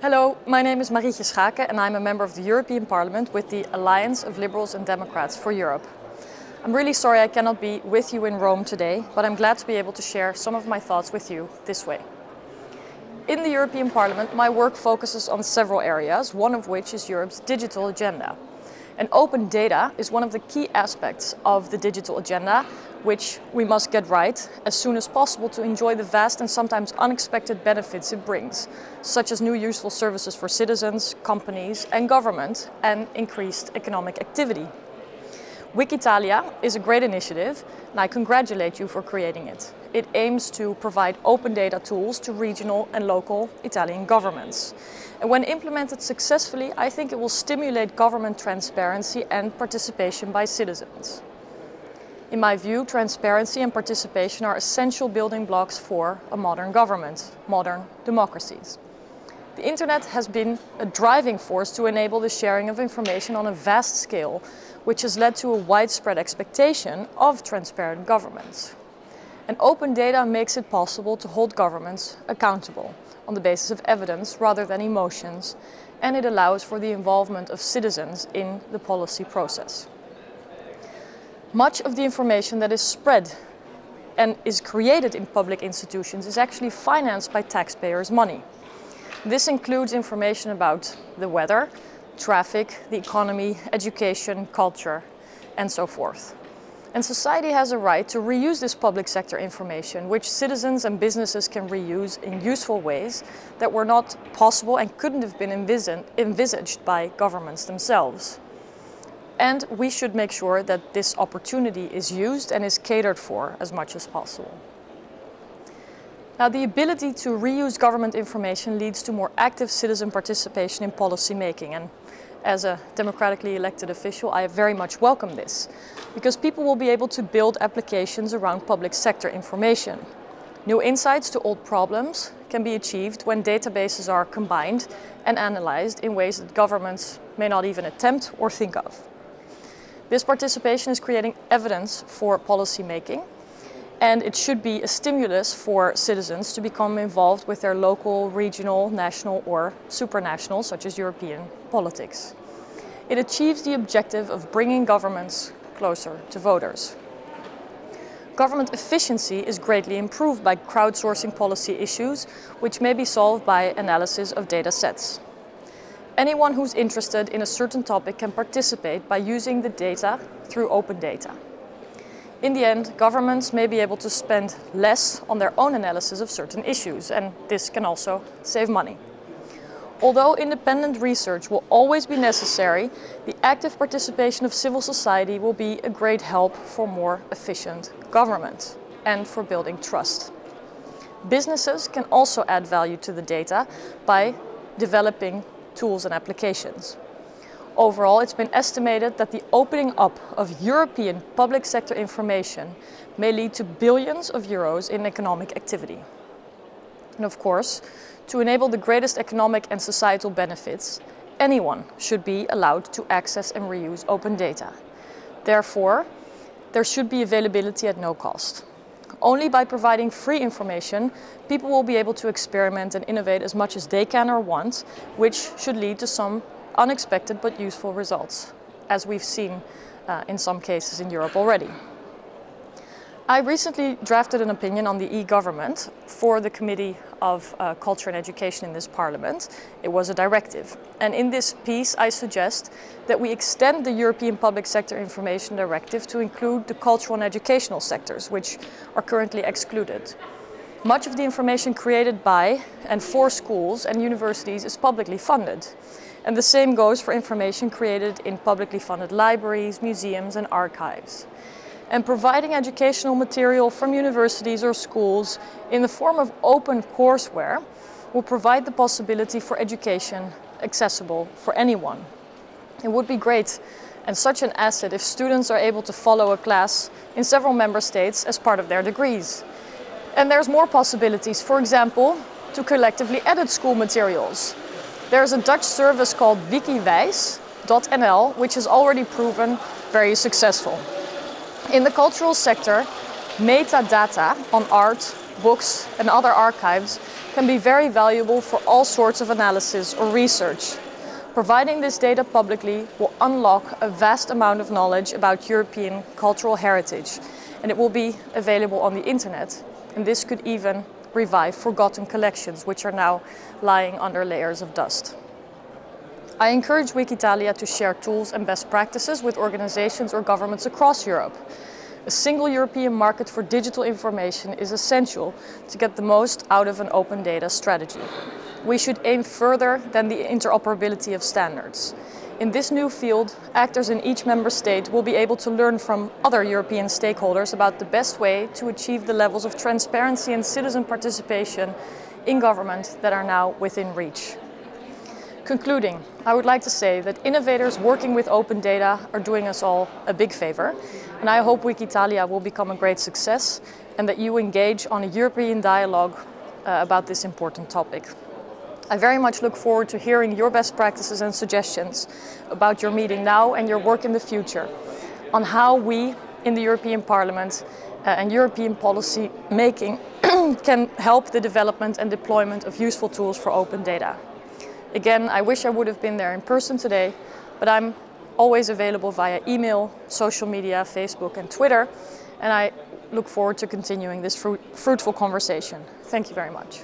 Hello, my name is Marietje Schaake and I'm a member of the European Parliament with the Alliance of Liberals and Democrats for Europe. I'm really sorry I cannot be with you in Rome today, but I'm glad to be able to share some of my thoughts with you this way. In the European Parliament, my work focuses on several areas, one of which is Europe's digital agenda. And open data is one of the key aspects of the digital agenda, which we must get right as soon as possible to enjoy the vast and sometimes unexpected benefits it brings, such as new useful services for citizens, companies and government, and increased economic activity. Wikitalia is a great initiative, and I congratulate you for creating it. It aims to provide open data tools to regional and local Italian governments. And when implemented successfully, I think it will stimulate government transparency and participation by citizens. In my view, transparency and participation are essential building blocks for a modern government, modern democracies. The internet has been a driving force to enable the sharing of information on a vast scale, which has led to a widespread expectation of transparent governments. And open data makes it possible to hold governments accountable on the basis of evidence rather than emotions, and it allows for the involvement of citizens in the policy process. Much of the information that is spread and is created in public institutions is actually financed by taxpayers' money. This includes information about the weather, traffic, the economy, education, culture, and so forth. And society has a right to reuse this public sector information, which citizens and businesses can reuse in useful ways that were not possible and couldn't have been envisaged by governments themselves. And we should make sure that this opportunity is used and is catered for as much as possible. Now, the ability to reuse government information leads to more active citizen participation in policy making. And as a democratically elected official, I very much welcome this, because people will be able to build applications around public sector information. New insights to old problems can be achieved when databases are combined and analyzed in ways that governments may not even attempt or think of. This participation is creating evidence for policy making, and it should be a stimulus for citizens to become involved with their local, regional, national or supranational, such as European politics. It achieves the objective of bringing governments closer to voters. Government efficiency is greatly improved by crowdsourcing policy issues, which may be solved by analysis of data sets. Anyone who's interested in a certain topic can participate by using the data through open data. In the end, governments may be able to spend less on their own analysis of certain issues, and this can also save money. Although independent research will always be necessary, the active participation of civil society will be a great help for more efficient government and for building trust. Businesses can also add value to the data by developing tools and applications. Overall, it's been estimated that the opening up of European public sector information may lead to billions of euros in economic activity. And of course, to enable the greatest economic and societal benefits, anyone should be allowed to access and reuse open data. Therefore, there should be availability at no cost. Only by providing free information, people will be able to experiment and innovate as much as they can or want, which should lead to some unexpected but useful results, as we've seen in some cases in Europe already. I recently drafted an opinion on the e-government for the Committee of Culture and Education in this Parliament. It was a directive. And in this piece, I suggest that we extend the European Public Sector Information Directive to include the cultural and educational sectors, which are currently excluded. Much of the information created by and for schools and universities is publicly funded. And the same goes for information created in publicly funded libraries, museums and archives. And providing educational material from universities or schools in the form of open courseware will provide the possibility for education accessible for anyone. It would be great and such an asset if students are able to follow a class in several member states as part of their degrees. And there's more possibilities, for example, to collectively edit school materials. There's a Dutch service called wikiwijs.nl, which has already proven very successful. In the cultural sector, metadata on art, books and other archives can be very valuable for all sorts of analysis or research. Providing this data publicly will unlock a vast amount of knowledge about European cultural heritage, and it will be available on the internet. And this could even revive forgotten collections which are now lying under layers of dust. I encourage Wikitalia to share tools and best practices with organizations or governments across Europe. A single European market for digital information is essential to get the most out of an open data strategy. We should aim further than the interoperability of standards. In this new field, actors in each member state will be able to learn from other European stakeholders about the best way to achieve the levels of transparency and citizen participation in government that are now within reach. Concluding, I would like to say that innovators working with open data are doing us all a big favor, and I hope Wikitalia will become a great success and that you engage on a European dialogue about this important topic. I very much look forward to hearing your best practices and suggestions about your meeting now and your work in the future on how we in the European Parliament and European policy making can help the development and deployment of useful tools for open data. Again, I wish I would have been there in person today, but I'm always available via email, social media, Facebook and Twitter, and I look forward to continuing this fruitful conversation. Thank you very much.